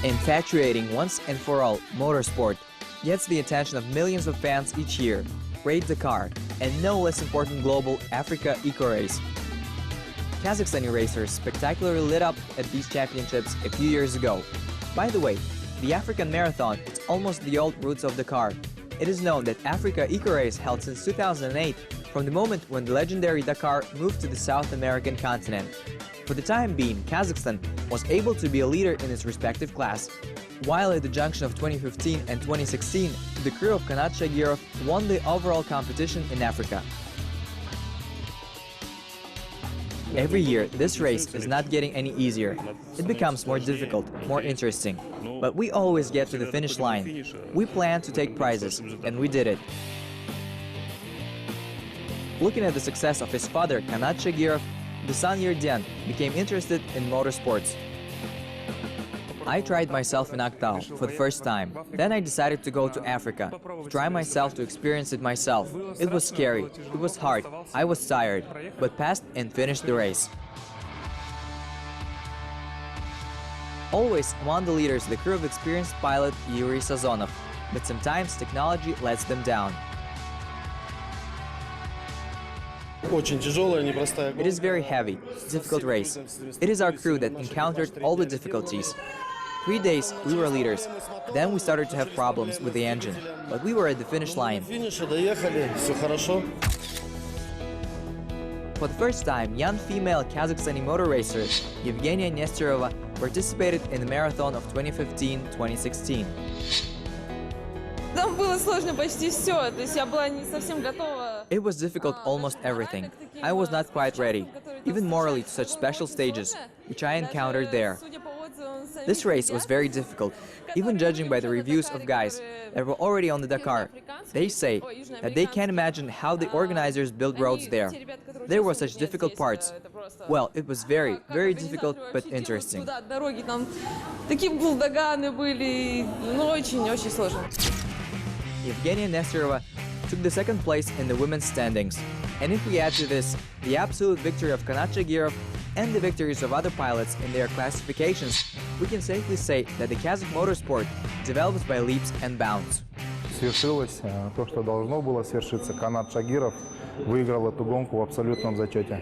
Infatuating once and for all motorsport gets the attention of millions of fans each year. Great Dakar, and no less important global Africa Eco Race. Kazakhstani racers spectacularly lit up at these championships a few years ago. By the way, the African Marathon is almost the old roots of Dakar. It is known that Africa Eco Race held since 2008, from the moment when the legendary Dakar moved to the South American continent. For the time being, Kazakhstan was able to be a leader in its respective class. While at the junction of 2015 and 2016, the crew of Kanat Shagirov won the overall competition in Africa. Every year, this race is not getting any easier. It becomes more difficult, more interesting. But we always get to the finish line. We planned to take prizes, and we did it. Looking at the success of his father, Kanat Shagirov, the son Yerdian became interested in motorsports. I tried myself in Aktau for the first time. Then I decided to go to Africa, to try myself to experience it myself. It was scary, it was hard, I was tired, but passed and finished the race. Always among the leaders, the crew of experienced pilot Yuri Sazonov, but sometimes technology lets them down. It is very heavy, difficult race. It is our crew that encountered all the difficulties. 3 days we were leaders, then we started to have problems with the engine, but we were at the finish line. For the first time, young female Kazakhstani motor racer Yevgenia Nesterova participated in the marathon of 2015-2016. It was difficult, almost everything. I was not quite ready, even morally, to such special stages, which I encountered there. This race was very difficult, even judging by the reviews of guys that were already on the Dakar. They say that they can't imagine how the organizers built roads there. There were such difficult parts. Well, it was very, very difficult, but interesting. Yevgenia Nesterova took the second place in the women's standings. And if we add to this the absolute victory of Kanat Shagirov and the victories of other pilots in their classifications, we can safely say that the Kazakh motorsport develops by leaps and bounds. Свершилось то, что должно было свершиться. Канат Шагиров выиграл эту гонку в абсолютном зачете.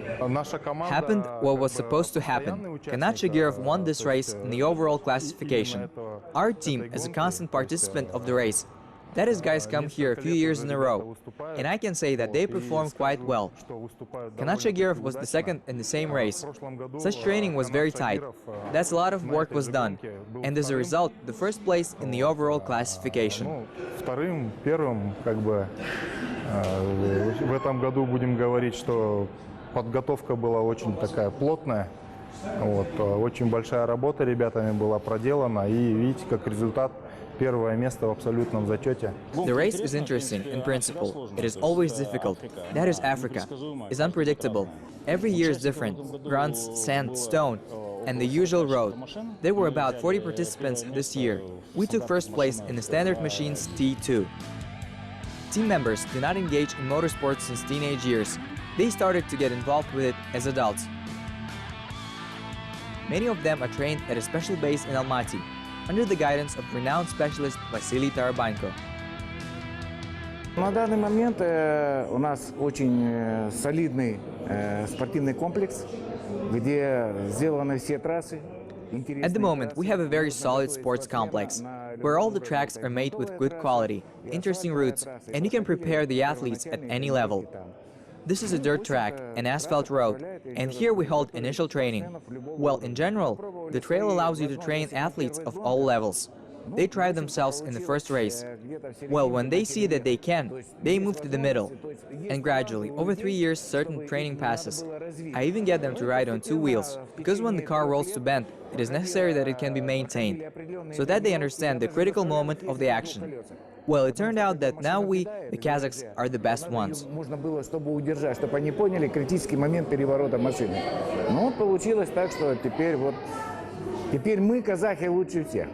Happened what was supposed to happen. Kanat Shagirov won this race in the overall classification. Our team is a constant participant of the race. That is, guys come here a few years in a row, and I can say that they performed quite well. Kanat Shagirov was the second in the same race. Such training was very tight. That's a lot of work was done, and as a result, the first place in the overall classification. Вторым, первым, в этом году будем говорить, что подготовка была очень такая плотная. Очень большая работа ребятами была проделана, и видите, как результат. Первое место в абсолютном зачете. The race is interesting in principle. It is always difficult. That is Africa. It's unpredictable. Every year is different. Grunts, sand, stone, and the usual road. There were about 40 participants this year. We took first place in the standard machines T2. Team members do not engage in motorsports since teenage years. They started to get involved with it as adults. Many of them are trained at a special base in Almaty, under the guidance of renowned specialist Vasily Tarabanko. На данный момент у нас очень солидный спортивный комплекс, где сделаны все трассы. At the moment, we have a very solid sports complex, where all the tracks are made with good quality, interesting routes, and you can prepare the athletes at any level. This is a dirt track, an asphalt road, and here we hold initial training. Well, in general, the trail allows you to train athletes of all levels. They try themselves in the first race. Well, when they see that they can, they move to the middle. And gradually, over 3 years, certain training passes. I even get them to ride on 2 wheels, because when the car rolls to bend, it is necessary that it can be maintained, so that they understand the critical moment of the action. Well, it turned out that now we, the Kazakhs, are the best ones. Можно было, чтобы удержать, чтобы они поняли критический момент переворота машины. Но получилось так, что теперь мы, казахи, лучше всех.